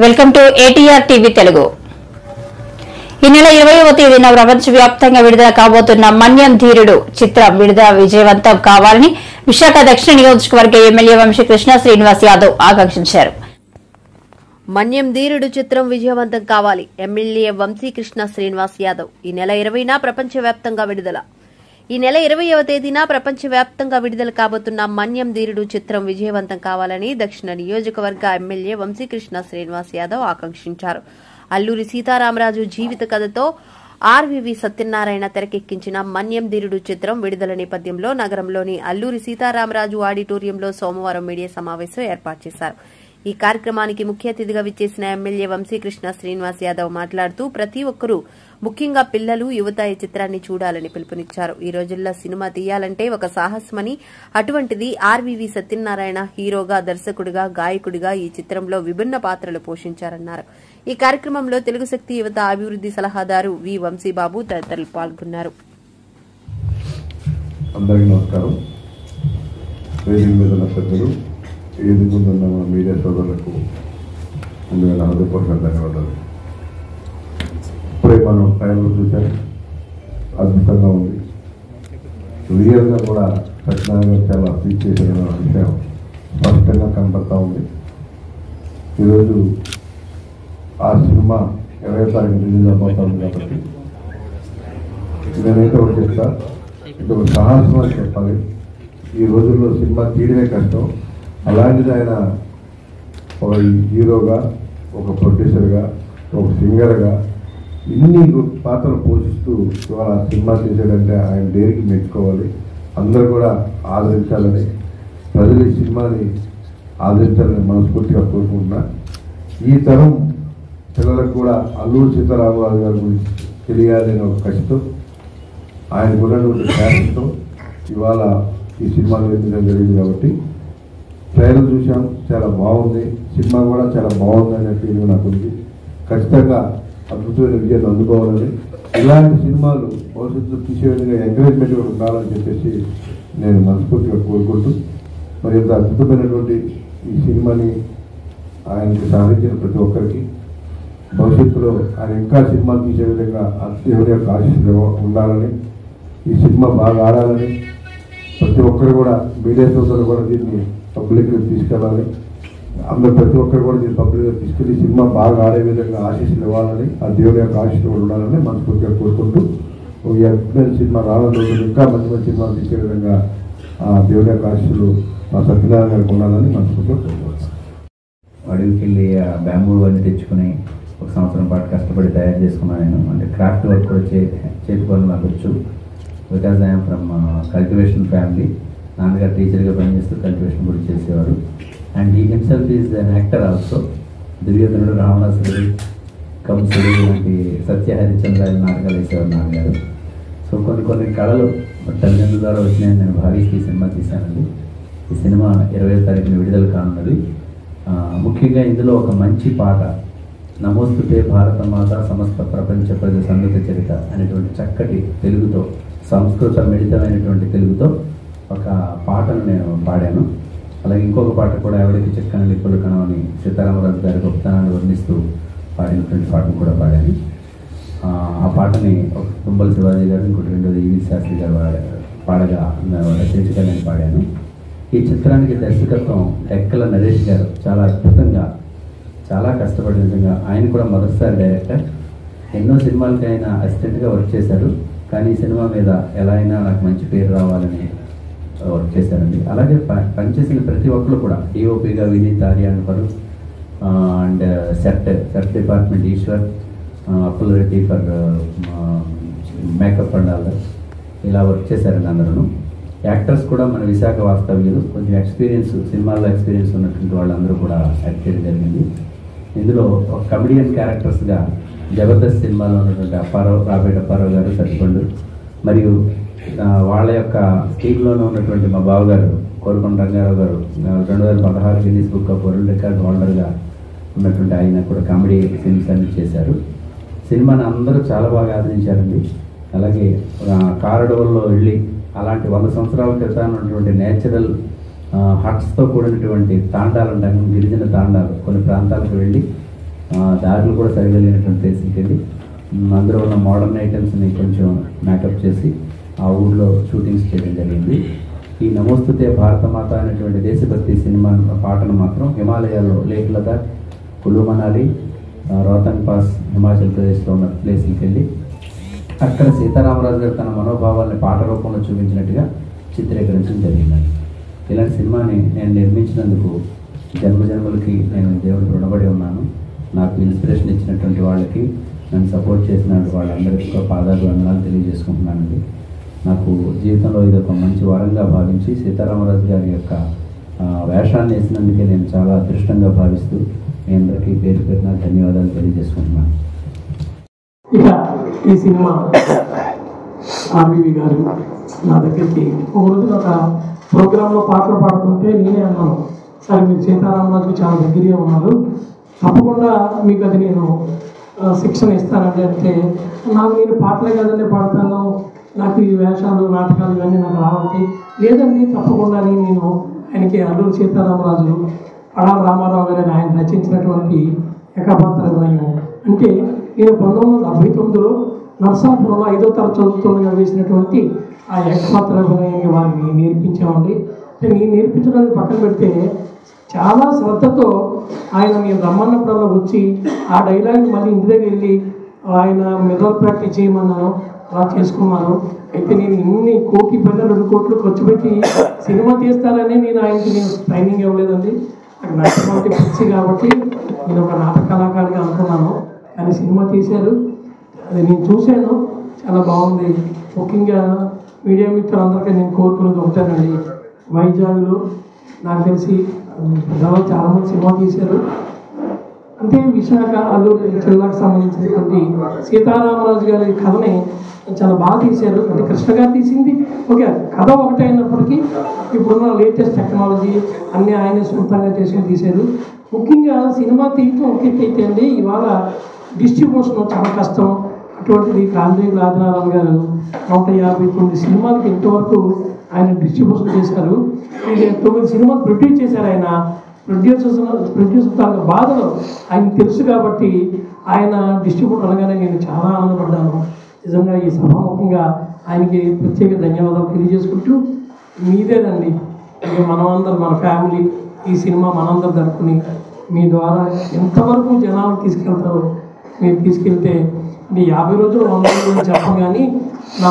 Welcome to ATR TV Telugu. ఈ నెల 20వ తేదీన ప్రపంచవ్యాప్తంగా విడుదల కాబోతున్న మన్యం ధీరుడు చిత్రం విడుదల విజయవంతం కావాలని విశాఖ దక్షిణ నియోజకవర్గ ఎమ్మెల్యే వంశీకృష్ణ శ్రీనివాస్ యాదవ్ ఆకాంక్షించారు. మన్యం ధీరుడు చిత్రం విజయవంతం కావాలి. ఎమ్మెల్యే వంశీకృష్ణ శ్రీనివాస్ యాదవ్ ఈ నెల 20న ప్రపంచవ్యాప్తంగా విడుదల. ఈ నెల 20వ తేదీన ప్రపంచవ్యాప్తంగా విడుదల కాబోతున్న మన్యం ధీరుడు చిత్రం విజయవంతం కావాలని దక్షిణ నియోజకవర్గ ఎమ్మెల్యే వంశీకృష్ణ శ్రీనివాస్ యాదవ్ ఆకాంక్షించారు. అల్లూరి సీతారామరాజు జీవిత కథతో ఆర్వీవీ సత్యనారాయణ తెరకెక్కించిన మన్యం ధీరుడు చిత్రం విడుదల నేపథ్యంలో నగరంలోని అల్లూరి సీతారామరాజు ఆడిటోరియంలో సోమవారం మీడియా సమావేశం ఏర్పాటు చేశారు. ఈ కార్యక్రమానికి ముఖ్య అతిథిగా విచ్చేసిన ఎమ్మెల్యే వంశీకృష్ణ శ్రీనివాస్ యాదవ్ మాట్లాడుతూ ప్రతి ఒక్కరూ ముఖ్యంగా పిల్లలు, యువత ఈ చిత్రాన్ని చూడాలని పిలుపునిచ్చారు. ఈ రోజుల్లో సినిమా తీయాలంటే ఒక సాహసమని, అటువంటిది ఆర్వీవీ సత్యనారాయణ హీరోగా, దర్శకుడిగా, గాయకుడిగా ఈ చిత్రంలో విభిన్న పాత్రలు పోషించారన్నారు. ఈ కార్యక్రమంలో తెలుగు శక్తి యువత అభివృద్ది సలహాదారు వి వంశీబాబు తదితరులు పాల్గొన్నారు. మీడియా సోదరులకు ముందుగా నా హృదయపూర్వక ధన్యవాదాలు. ఇప్పుడే మనం ట్రైలర్ చూసాం, అద్భుతంగా ఉంది. రియల్గా కూడా సత్యనారాయణ చాలా ఫీట్ చేసిన విషయం స్పష్టంగా కనపడతా ఉంది. ఈరోజు ఆ సినిమా 20వ తారీఖు రిలీజ్ అవబోతుంది కాబట్టి నేనైతే ఒకటి చెప్తా, ఇది ఒక సాహసం అని చెప్పాలి. ఈ రోజుల్లో సినిమా తీయడమే కష్టం. అలాంటిది ఆయన ఒక హీరోగా, ఒక ప్రొడ్యూసర్గా, ఒక సింగర్గా ఇన్ని పాత్రలు పోషిస్తూ ఇవాళ సినిమా తీసాడంటే ఆయన డేరికి మెచ్చుకోవాలి. అందరూ కూడా ఆదరించాలని, ప్రజలు ఈ సినిమాని ఆదరించాలని మనస్ఫూర్తిగా కోరుకుంటున్నా. ఈ తరం పిల్లలకు కూడా అల్లూరి సీతారామరాజు గారి గురించి తెలియాలని ఒక కసితో, ఆయనకు ఉన్నటువంటి ఫ్యాషన్తో ఇవాళ ఈ సినిమాలు వేయించడం జరిగింది. కాబట్టి ట్రైలర్ చూసాం, చాలా బాగుంది. సినిమా కూడా చాలా బాగుంది అనే ఫీలింగ్ నాకు ఉంది. ఖచ్చితంగా అద్భుతమైన విజయాన్ని అందుకోవాలని, ఇలాంటి సినిమాలు భవిష్యత్తులో తీసే విధంగా ఎంకరేజ్మెంట్ కూడా ఉండాలని చెప్పేసి నేను మనస్ఫూర్తిగా కోరుకుంటూ, మరి ఇంత అద్భుతమైనటువంటి ఈ సినిమాని ఆయనకి సహకరించిన ప్రతి ఒక్కరికి భవిష్యత్తులో ఆయన ఇంకా సినిమాలు తీసే విధంగా దేవుని యొక్క ఆశీస్సులు ఉండాలని, ఈ సినిమా బాగా ఆడాలని, ప్రతి ఒక్కరు కూడా మీడియా సోదరులు కూడా దీన్ని పబ్లిక్గా తీసుకెళ్ళాలి. అందరూ ప్రతి ఒక్కరు కూడా దీన్ని పబ్లిక్గా తీసుకెళ్ళి సినిమా బాగా ఆడే విధంగా ఆశీస్సులు ఇవ్వాలని, ఆ దేవుని యొక్క ఆశీస్సులు ఉండాలని మనస్ఫూర్తిగా కోరుకుంటూ, ఈ అద్భుతమైన సినిమా రావాలని, ఇంకా మంచి మంచి సినిమాలు తీసే విధంగా ఆ దేవుని యొక్క ఆశీస్సులు మా సత్యనారాయణ గారికి ఉండాలని మనస్ఫూర్తిగా కోరుకుంటున్నాను. అడవికి వెళ్ళి ఆ బ్యాంబూ అన్ని తెచ్చుకుని ఒక సంవత్సరం పాటు కష్టపడి తయారు చేసుకున్నాను. నేను అంటే క్రాఫ్ట్ వర్క్ కూడా చేతి పనులు నాకు వచ్చు. Because I'm from cultivation family. నాన్నగారు టీచర్గా పనిచేస్తూ కల్టివేషన్ కూడా చేసేవారు. అండ్ ఈ himself is an actor also. దుర్యోధనుడు, రావణాసురుడు, కంసుడు లాంటి సత్య హరిశ్చంద్ర నాటకాలు వేసేవారు నాన్నగారు. సో కొన్ని కళలు తల్లిదండ్రుల ద్వారా వచ్చినాయని నేను భావిస్తూ ఈ సినిమా తీశానండి. ఈ సినిమా 20వ తారీఖున విడుదల కానున్నది. ముఖ్యంగా ఇందులో ఒక మంచి పాట, నమోస్తుతే భారతమాత సమస్త ప్రపంచ ప్రజ సంగత చరిత అనేటువంటి చక్కటి తెలుగుతో, సంస్కృత మిళితమైనటువంటి తెలుగుతో ఒక పాటను నేను పాడాను. అలాగే ఇంకొక పాట కూడా ఎవరికి చెక్కని లిప్పులు కణమని సీతారామరాజు గారి గొప్పతనాన్ని వర్ణిస్తూ పాడినటువంటి పాటను కూడా పాడాను. ఆ పాటని ఒక తుంబల శివాజీ గారు, ఇంకోటి రెండోది ఈవి శాస్త్రి గారు పాడగా రచించగా నేను పాడాను. ఈ చిత్రానికి దర్శకత్వం ఎక్కల నరేష్ గారు చాలా అద్భుతంగా, చాలా కష్టపడి, నిజంగా ఆయన కూడా మొదటిసారి డైరెక్టర్. ఎన్నో సినిమాలకి ఆయన అసిస్టెంట్గా వర్క్ చేశారు. కానీ ఈ సినిమా మీద ఎలా అయినా నాకు మంచి పేరు రావాలని వర్క్ చేశారండి. అలాగే పనిచేసిన ప్రతి ఒక్కరు కూడా డిఓపిగా వినీత్ ఆర్యాన్పరు and set department Eshwar, Appul Reddy for makeup and all ఇలా వర్క్ చేశారండి అందరూ. యాక్టర్స్ కూడా మన విశాఖ వాస్తవ్యులు, కొంచెం ఎక్స్పీరియన్స్, సినిమాల్లో ఎక్స్పీరియన్స్ ఉన్నటువంటి వాళ్ళందరూ కూడా యాక్ట్ చేయడం జరిగింది. ఇందులో ఒక కమెడియన్ క్యారెక్టర్స్గా జబర్దస్త్ సినిమాలో ఉన్నటువంటి రాబేట్ అప్పారావు గారు, సత్తిపండు, మరియు వాళ్ళ యొక్క టీంలోనే ఉన్నటువంటి మా బావగారు కోరుకొండ రంగారావు గారు 2016 Guinness book of world record హోల్డర్గా ఉన్నటువంటి ఆయన కూడా కామెడీ సీన్స్ అన్ని చేశారు. సినిమాని అందరూ చాలా బాగా ఆదరించారండి. అలాగే కారడోల్లో వెళ్ళి అలాంటి 100 సంవత్సరాల క్రితం ఉన్నటువంటి నేచురల్ హట్స్తో కూడినటువంటి తాండాలు ఉంటాయి, గిరిజన తాండాలు కొన్ని ప్రాంతాలకు వెళ్ళి దారులు కూడా సరిగా లేనటువంటి ప్లేస్కి వెళ్ళి అందులో ఉన్న మోడర్న్ ఐటమ్స్ని కొంచెం మేకప్ చేసి ఆ ఊళ్ళో షూటింగ్స్ చేయడం జరిగింది. ఈ నమోస్తుతే భారతమాత అనేటువంటి దేశభక్తి సినిమా పాటను మాత్రం హిమాలయాల్లో లేక్ లదాఖ్, కులు మనాలి, రోహతంగ్ పాస్ హిమాచల్ ప్రదేశ్లో ఉన్న ప్లేస్కి వెళ్ళి అక్కడ సీతారామరాజు గారు తన మనోభావాల్ని పాట రూపంలో చూపించినట్టుగా చిత్రీకరించడం జరిగింది. ఇలాంటి సినిమాని నేను నిర్మించినందుకు జన్మజన్మలకి నేను దేవుడికి రుణపడి ఉన్నాను. నాకు ఇన్స్పిరేషన్ ఇచ్చినటువంటి వాళ్ళకి, నన్ను సపోర్ట్ చేసినటువంటి వాళ్ళందరికీ పాదాలు వందనాలు తెలియజేసుకుంటున్నానండి. నాకు జీవితంలో ఇది ఒక మంచి వరంగా భావించి సీతారామరాజు గారి యొక్క వేషాన్ని వేసినందుకే నేను చాలా అదృష్టంగా భావిస్తూ మీ అందరికీ పేరు పేరున ధన్యవాదాలు తెలియజేసుకుంటున్నాను. ఇక ఈ సినిమా ఆర్వీవి గారు నా దగ్గరికి ఒక రోజు ఒక ప్రోగ్రాంలో పాటలు పాడుతుంటే నేనే అన్నాను, సరే మీరు సీతారామరాజుకి చాలా దగ్గరగా ఉన్నారు, తప్పకుండా మీకు అది నేను శిక్షణ ఇస్తానండి అంటే, నాకు నేను పాటలే కదండి పాడతాను, నాకు ఈ వేషాలు నాటకాలు ఇవన్నీ నాకు రావాలి, లేదండి తప్పకుండా నేను ఆయనకి అల్లూరి సీతారామరాజు పడాల రామారావు గారిని ఆయన రచించినటువంటి ఏకపాత్ర వినయం అంటే నేను 1979లో నర్సాపురంలో 5వ తరగతి చదువుతుండగా వేసినటువంటి ఆ ఏకపాత్ర వినయాన్ని వారిని నేర్పించామండి. నేను నేర్పించడానికి పక్కన పెడితే చాలా శ్రద్ధతో ఆయన నేను రమ్మన్నప్పుడల్లా వచ్చి ఆ డైలాగ్ మళ్ళీ ఇంటి దగ్గర వెళ్ళి ఆయన మెదడు ప్రాక్టీస్ చేయమన్నాను, అలా చేసుకున్నాను. అయితే నేను ఇన్ని 1 కోటి 2 కోట్లు ఖర్చు పెట్టి సినిమా తీస్తారని నేను ఆయనకి ట్రైనింగ్ ఇవ్వలేదండి. నాకు నాటకం పిచ్చి కాబట్టి నేను ఒక నాటక కళాకారిగా అనుకున్నాను. కానీ సినిమా తీశారు, అది నేను చూశాను, చాలా బాగుంది. ముఖ్యంగా మీడియా మిత్రులందరికీ నేను కోరుకునేది ఒకటేనండి, వైజాగ్లో నాకు తెలిసి ప్రజలు చాలామంది సినిమా తీశారు. అంటే విశాఖ అల్లూరి జిల్లాకు సంబంధించినటువంటి సీతారామరాజు గారి కథని చాలా బాగా తీశారు. అంటే కృష్ణ గారు తీసింది ఓకే, కథ ఒకటే అయినప్పటికీ ఇప్పుడున్న లేటెస్ట్ టెక్నాలజీ అన్నీ ఆయన సొంతంగా చేసుకుని తీశారు. ముఖ్యంగా సినిమా తీయటం ఒకేకైతే అండి, ఇవాళ డిస్ట్రిబ్యూషన్ చాలా కష్టం. అటువంటిది కాంజేయుల ఆదినారాయణ గారు 159 సినిమాలకు ఇంతవరకు ఆయన డిస్ట్రిబ్యూషన్ చేశారు. 9 సినిమాలు ప్రొడ్యూస్ చేశారు. ఆయన ప్రొడ్యూసర్ తాలూకు బాధలు ఆయనకు తెలుసు కాబట్టి ఆయన డిస్ట్రిబ్యూటర్ అనగానే నేను చాలా ఆనందపడ్డాను. నిజంగా ఈ సభాముఖంగా ఆయనకి ప్రత్యేక ధన్యవాదాలు తెలియజేసుకుంటూ, మీదేనండి ఇక మనమందరం మన ఫ్యామిలీ ఈ సినిమా మనందరం జరుపుకుని మీ ద్వారా ఎంతవరకు జనాలు తీసుకెళ్తారో మీరు తీసుకెళ్తే 50 రోజులు 100 రోజులు చెప్పం కానీ నా